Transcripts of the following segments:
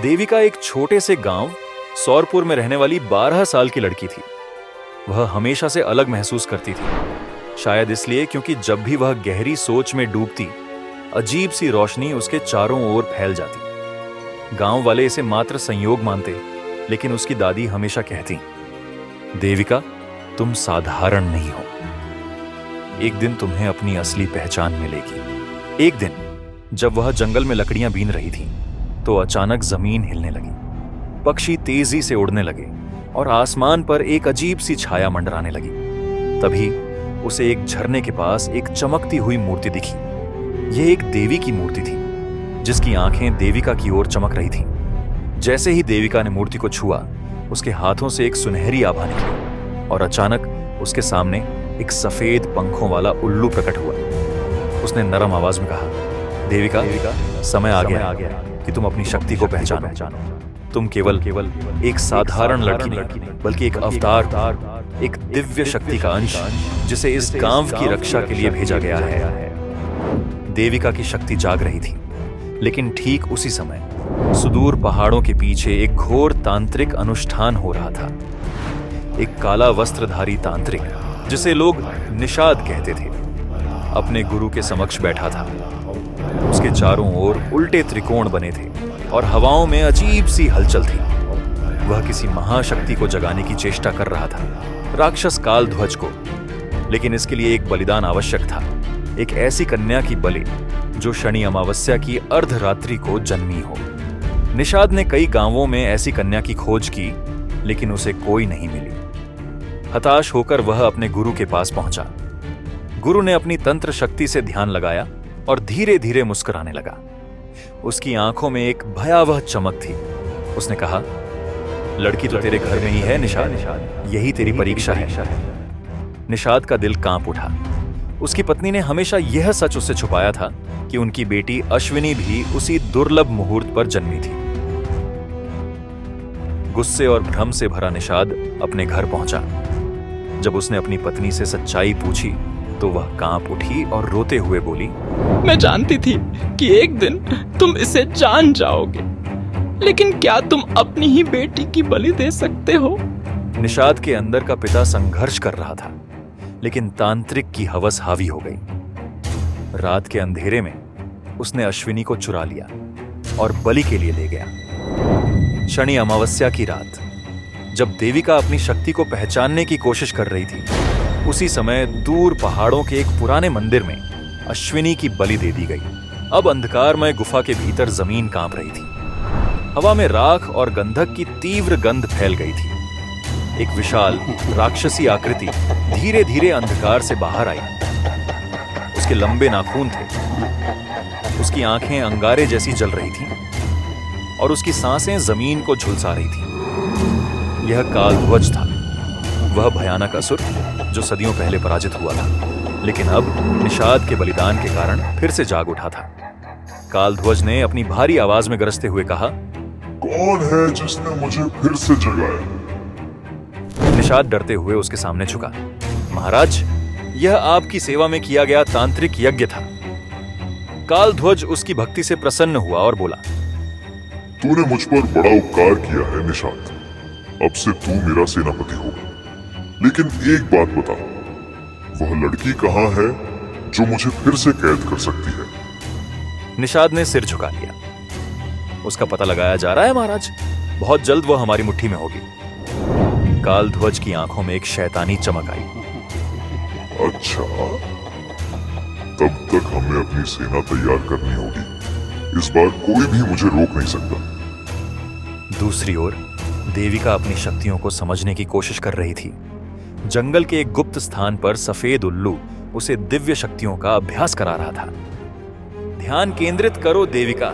देविका एक छोटे से गांव सौरपुर में रहने वाली 12 साल की लड़की थी। वह हमेशा से अलग महसूस करती थी, शायद इसलिए क्योंकि जब भी वह गहरी सोच में डूबती, अजीब सी रोशनी उसके चारों ओर फैल जाती। गांव वाले इसे मात्र संयोग मानते, लेकिन उसकी दादी हमेशा कहती, देविका, तुम साधारण नहीं हो। एक दिन तुम्हें अपनी असली पहचान मिलेगी। एक दिन जब वह जंगल में लकड़ियां बीन रही थी, तो अचानक जमीन हिलने लगी, पक्षी तेजी से उड़ने लगे और आसमान पर एक अजीब सी छाया मंडराने लगी। तभी उसे एक झरने के पास एक चमकती हुई मूर्ति दिखी। यह एक देवी की मूर्ति थी, जिसकी आंखें देविका की ओर चमक रही थीं। जैसे ही देविका ने मूर्ति को छुआ, उसके हाथों से एक सुनहरी आभा निकली और अचानक उसके सामने एक सफेद पंखों वाला उल्लू प्रकट हुआ। उसने नरम आवाज में कहा, देविका, समय आ गया कि तुम अपनी शक्ति को पहचानो। तुम केवल एक साधारण लड़की नहीं, बल्कि एक अवतार, एक दिव्य शक्ति का अंश, जिसे इस गांव की रक्षा के लिए भेजा गया है। देविका की शक्ति जाग रही थी, लेकिन ठीक उसी समय सुदूर पहाड़ों के पीछे एक घोर तांत्रिक अनुष्ठान हो रहा था। एक काला वस्त्रधारी तांत्रिक, जिसे लोग निषाद कहते थे, अपने गुरु के समक्ष बैठा था। उसके चारों ओर उल्टे त्रिकोण बने थे और हवाओं में अजीब सी हलचल थी। वह किसी महाशक्ति को जगाने की चेष्टा कर रहा था, राक्षस कालध्वज को। लेकिन इसके लिए एक बलिदान आवश्यक था, एक ऐसी कन्या की बलि जो शनि अमावस्या की अर्धरात्रि को जन्मी हो। निषाद ने कई गांवों में ऐसी कन्या की खोज की, लेकिन उसे कोई नहीं मिली। हताश होकर वह अपने गुरु के पास पहुंचा। गुरु ने अपनी तंत्र शक्ति से ध्यान लगाया और धीरे धीरे मुस्कुराने लगा। उसकी आंखों में एक भयावह चमक थी। उसने कहा, लड़की तो तेरे घर में ही है निषाद, यही तेरी परीक्षा है। निषाद का दिल कांप उठा। उसकी पत्नी ने हमेशा यह सच उससे छुपाया था कि उनकी बेटी अश्विनी भी उसी दुर्लभ मुहूर्त पर जन्मी थी। गुस्से और भ्रम से भरा निषाद अपने घर पहुंचा। जब उसने अपनी पत्नी से सच्चाई पूछी, तो वह कांप उठी और रोते हुए बोली, मैं जानती थी कि एक दिन तुम इसे जान जाओगे, लेकिन क्या तुम अपनी ही बेटी की बलि दे सकते हो? निषाद के अंदर का पिता संघर्ष कर रहा था, लेकिन तांत्रिक की हवस हावी हो गई। रात के अंधेरे में उसने अश्विनी को चुरा लिया और बलि के लिए ले गया। शनि अमावस्या की रात, जब देविका अपनी शक्ति को पहचानने की कोशिश कर रही थी, उसी समय दूर पहाड़ों के एक पुराने मंदिर में अश्विनी की बलि दे दी गई। अब अंधकारमय गुफा के भीतर जमीन कांप रही थी। हवा में राख और गंधक की तीव्र गंध फैल गई थी। एक विशाल राक्षसी आकृति धीरे धीरे अंधकार से बाहर आई। उसके लंबे नाखून थे, उसकी आंखें अंगारे जैसी जल रही थीं और उसकी सांसें जमीन को झुलसा रही थीं। यह कालध्वज था, वह भयानक असुर जो सदियों पहले पराजित हुआ था, लेकिन अब निषाद के बलिदान के कारण फिर से जाग उठा था। कालध्वज ने अपनी भारी आवाज में गरजते हुए कहा, कौन है जिसने मुझे फिर से जगाया? निषाद डरते हुए उसके सामने झुका। महाराज, यह आपकी सेवा में किया गया तांत्रिक यज्ञ था। कालध्वज उसकी भक्ति से प्रसन्न हुआ और बोला, तूने मुझ पर बड़ा उपकार किया है निषाद। अब से तू मेरा सेनापति होगा। लेकिन एक बात बता, वह लड़की कहाँ है जो मुझे फिर से कैद कर सकती है? निषाद ने सिर झुका लिया। उसका पता लगाया जा रहा है महाराज, बहुत जल्द वह हमारी मुट्ठी में होगी। कालध्वज की आंखों में एक शैतानी चमक आई। अच्छा, तब तक हमें अपनी सेना तैयार करनी होगी। इस बार कोई भी मुझे रोक नहीं सकता। दूसरी ओर देविका अपनी शक्तियों को समझने की कोशिश कर रही थी। जंगल के एक गुप्त स्थान पर सफेद उल्लू उसे दिव्य शक्तियों का अभ्यास करा रहा था। ध्यान केंद्रित करो देविका,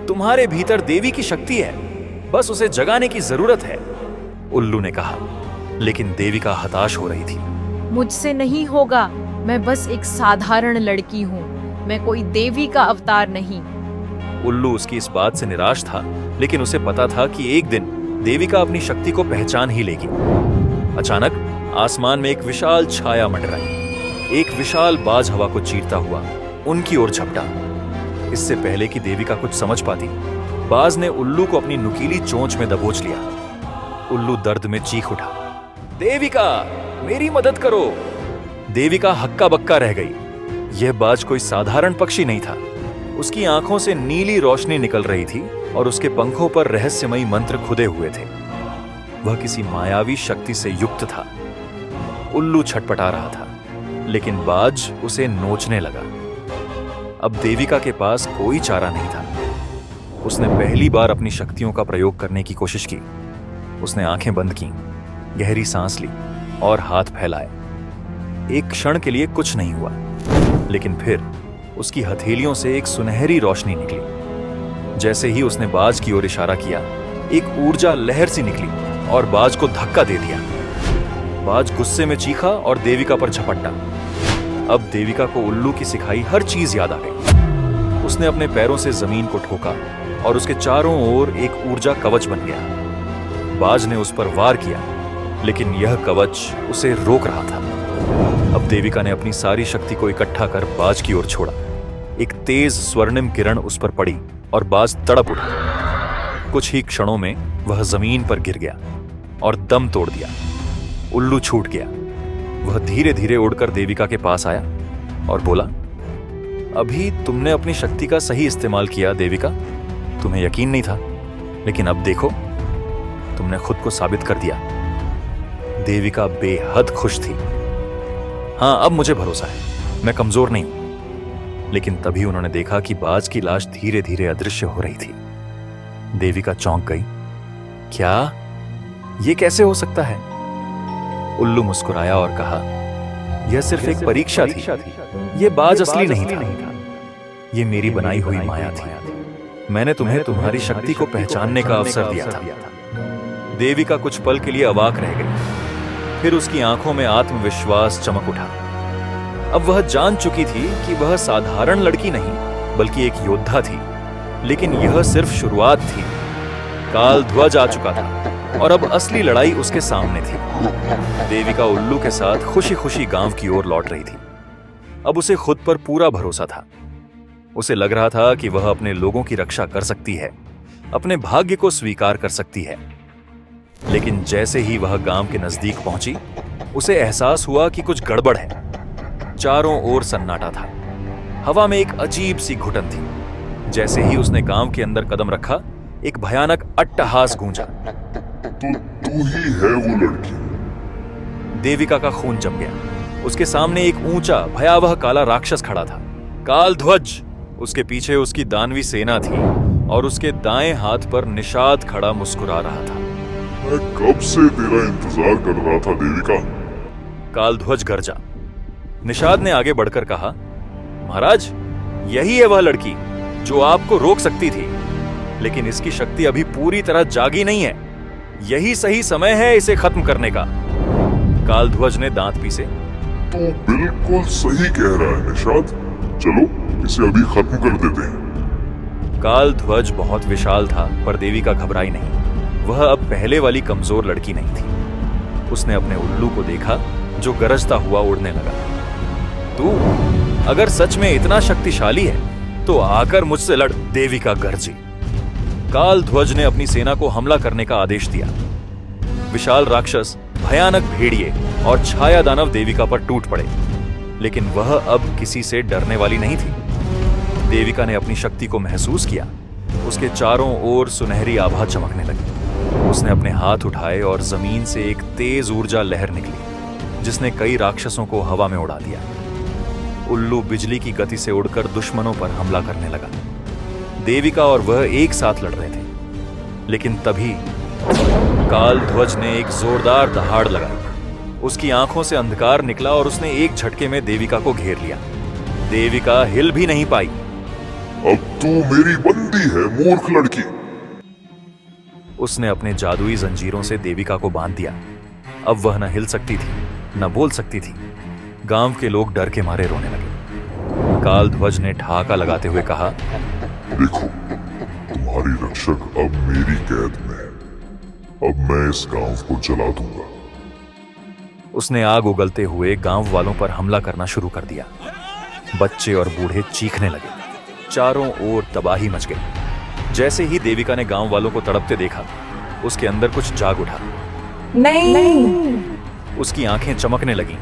तुम्हारे भीतर देवी की शक्ति है, बस उसे जगाने की जरूरत है, उल्लू ने कहा। लेकिन देविका हताश हो रही थी। मुझसे नहीं होगा, मैं बस एक साधारण लड़की हूँ, मैं कोई देवी का अवतार नहीं। उल्लू उसकी इस बात से निराश था, लेकिन उसे पता था कि एक दिन देविका अपनी शक्ति को पहचान ही लेगी। अचानक आसमान में एक विशाल छाया मंडराई। एक विशाल बाज हवा को चीरता हुआ उनकी ओर झपटा। इससे पहले कि देविका कुछ समझ पाती, बाज ने उल्लू को अपनी नुकीली चोंच में दबोच लिया। उल्लू दर्द में चीख उठा, देविका, मेरी मदद करो। देविका हक्का बक्का रह गई। यह बाज कोई साधारण पक्षी नहीं था। उसकी आंखों से नीली रोशनी निकल रही थी और उसके पंखों पर रहस्यमयी मंत्र खुदे हुए थे। वह किसी मायावी शक्ति से युक्त था। उल्लू छटपटा रहा था, लेकिन बाज उसे नोचने लगा। अब देविका के पास कोई चारा नहीं था। उसने पहली बार अपनी शक्तियों का प्रयोग करने की कोशिश की। उसने आंखें बंद की, गहरी सांस ली और हाथ फैलाए। एक क्षण के लिए कुछ नहीं हुआ, लेकिन फिर उसकी हथेलियों से एक सुनहरी रोशनी निकली। जैसे ही उसने बाज की ओर इशारा किया, एक ऊर्जा लहर सी निकली और बाज को धक्का दे दिया। बाज गुस्से में चीखा और देविका पर झपटा। अब देविका को उल्लू की सिखाई हर चीज याद आ गई। उसने अपने पैरों से जमीन को ठोका और उसके चारों ओर एक ऊर्जा कवच बन गया। बाज ने उस पर वार किया, लेकिन यह कवच उसे रोक रहा था। अब देविका ने अपनी सारी शक्ति को इकट्ठा कर बाज की ओर छोड़ा। एक तेज स्वर्णिम किरण उस पर पड़ी और बाज तड़प उठा। कुछ ही क्षणों में वह जमीन पर गिर गया और दम तोड़ दिया। उल्लू छूट गया। वह धीरे धीरे उड़कर देविका के पास आया और बोला, अभी तुमने अपनी शक्ति का सही इस्तेमाल किया देविका। तुम्हें यकीन नहीं था, लेकिन अब देखो, तुमने खुद को साबित कर दिया। देविका बेहद खुश थी। हाँ, अब मुझे भरोसा है, मैं कमजोर नहीं हूं। लेकिन तभी उन्होंने देखा कि बाज की लाश धीरे धीरे अदृश्य हो रही थी। देविका चौंक गई। क्या? यह कैसे हो सकता है? उल्लू मुस्कुराया और कहा, यह सिर्फ एक परीक्षा थी। यह बाज असली नहीं था। यह मेरी बनाई हुई माया थी। मैंने तुम्हें तुम्हारी शक्ति को पहचानने का अवसर दिया था। देविका कुछ पल के लिए अवाक रह गई। फिर उसकी आंखों में आत्मविश्वास चमक उठा। अब वह जान चुकी थी कि वह साधारण लड़की नहीं, बल्कि एक योद्धा थी। लेकिन यह सिर्फ शुरुआत थी। काल ध्वज आ चुका था और अब असली लड़ाई उसके सामने थी। देविका उल्लू के साथ खुशी खुशी गांव की ओर लौट रही थी। अब उसे खुद पर पूरा भरोसा था। उसे लग रहा था कि वह अपने लोगों की रक्षा कर सकती है, अपने भाग्य को स्वीकार कर सकती है। लेकिन जैसे ही वह गांव के नजदीक पहुंची, उसे एहसास हुआ कि कुछ गड़बड़ है। चारों ओर सन्नाटा था। हवा में एक अजीब सी घुटन थी। जैसे ही उसने गांव के अंदर कदम रखा, एक भयानक अट्टहास गूंजा। तो तू ही है वो लड़की? देविका का खून जम गया। उसके सामने एक ऊंचा भयावह काला राक्षस खड़ा था, काल ध्वज। उसके पीछे उसकी दानवी सेना थी और उसके दाएं हाथ पर निषाद खड़ा मुस्कुरा रहा था। मैं कब से तेरा इंतजार कर रहा था देविका। काल ध्वज गरजा। निषाद ने आगे बढ़कर कहा, महाराज, यही है वह लड़की जो आपको रोक सकती थी, लेकिन इसकी शक्ति अभी पूरी तरह जागी नहीं है। यही सही समय है इसे खत्म करने का। काल ध्वज ने दांत पीसे। तू बिल्कुल सही कह रहा है निषाद। चलो इसे अभी खत्म कर देते हैं। काल ध्वज बहुत विशाल था, पर देविका घबराई नहीं। वह अब पहले वाली कमजोर लड़की नहीं थी। उसने अपने उल्लू को देखा, जो गरजता हुआ उड़ने लगा। तू अगर सच में इतना शक्तिशाली है, तो आकर मुझसे लड़, देविका गरजी। काल ध्वज ने अपनी सेना को हमला करने का आदेश दिया। विशाल राक्षस, भयानक भेड़िए और छाया दानव देविका पर टूट पड़े, लेकिन वह अब किसी से डरने वाली नहीं थी। देविका ने अपनी शक्ति को महसूस किया। उसके चारों ओर सुनहरी आभा चमकने लगी। उसने अपने हाथ उठाए और जमीन से एक तेज ऊर्जा लहर निकली, जिसने कई राक्षसों को हवा में उड़ा दिया। उल्लू बिजली की गति से उड़कर दुश्मनों पर हमला करने लगा। देविका और वह एक साथ लड़ रहे थे, लेकिन तभी काल ध्वज ने एक जोरदार दहाड़ लगाई। उसकी आंखों से अंधकार निकला और उसने एक झटके में देविका को घेर लिया। देविका हिल भी नहीं पाई। अब तू मेरी बंदी है, मूर्ख लड़की। उसने अपने जादुई जंजीरों से देविका को बांध दिया। अब वह न हिल सकती थी, न बोल सकती थी। गांव के लोग डर के मारे रोने लगे। काल ध्वज ने ठहाका लगाते हुए कहा, देखो, तुम्हारी रक्षक अब मेरी कैद में है। अब मैं इस गांव को जला दूंगा। उसने आग उगलते हुए गांव वालों पर हमला करना शुरू कर दिया। बच्चे और बूढ़े चीखने लगे। चारों ओर तबाही मच गई। जैसे ही देविका ने गांव वालों को तड़पते देखा, उसके अंदर कुछ जाग उठा। नहीं। उसकी आंखें चमकने लगीं,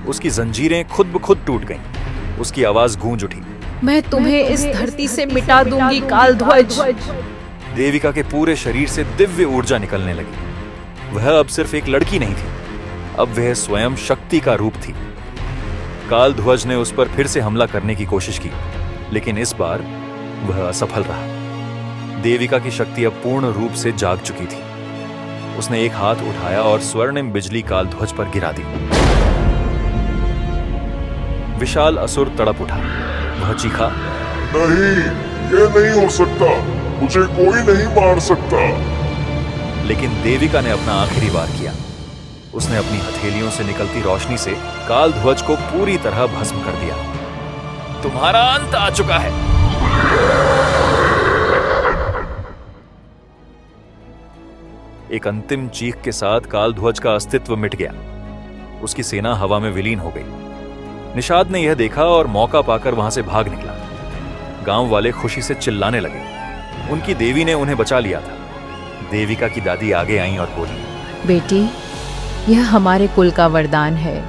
उसकी जंजीरें खुद ब खुद टूट गईं, उसकी आवाज गूंज उठी। मैं तुम्हें इस धरती से मिटा दूंगी कालध्वज। देविका के पूरे शरीर से दिव्य ऊर्जा निकलने लगी। वह अब सिर्फ एक लड़की नहीं थी, अब वह स्वयं शक्ति का रूप थी। कालध्वज ने उस पर फिर से हमला करने की कोशिश की, लेकिन इस बार वह असफल रहा। देविका की शक्ति अब पूर्ण रूप से जाग चुकी थी। उसने एक हाथ उठाया और स्वर्णिम बिजली कालध्वज पर गिरा दी। विशाल असुर तड़प उठा। वह चीखा, नहीं, ये नहीं हो सकता, मुझे कोई नहीं मार सकता। लेकिन देविका ने अपना आखिरी वार किया। उसने अपनी हथेलियों से निकलती रोशनी से कालध्वज को पूरी तरह भस्म कर दिया। तुम्हारा अंत आ चुका है। एक अंतिम चीख के साथ कालध्वज का अस्तित्व मिट गया। उसकी सेना हवा में विलीन हो गई। निषाद ने यह देखा और मौका पाकर वहां से भाग निकला। गांव वाले खुशी से चिल्लाने लगे। उनकी देवी ने उन्हें बचा लिया था। देविका की दादी आगे आईं और बोली, बेटी, यह हमारे कुल का वरदान है।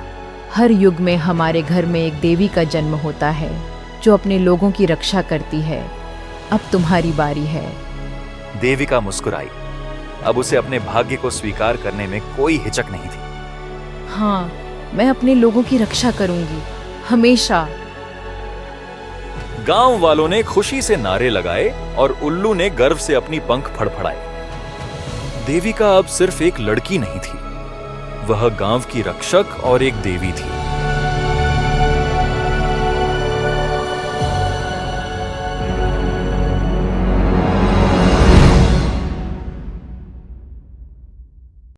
हर युग में हमारे घर में एक देवी का जन्म होता है जो अपने लोगों की रक्षा करती है। अब तुम्हारी बारी है। देविका मुस्कुराई। अब उसे अपने भाग्य को स्वीकार करने में कोई हिचक नहीं थी। हाँ, मैं अपने लोगों की रक्षा करूंगी, हमेशा। गांव वालों ने खुशी से नारे लगाए और उल्लू ने गर्व से अपनी पंख फड़फड़ाए। देविका अब सिर्फ एक लड़की नहीं थी, वह गांव की रक्षक और एक देवी थी।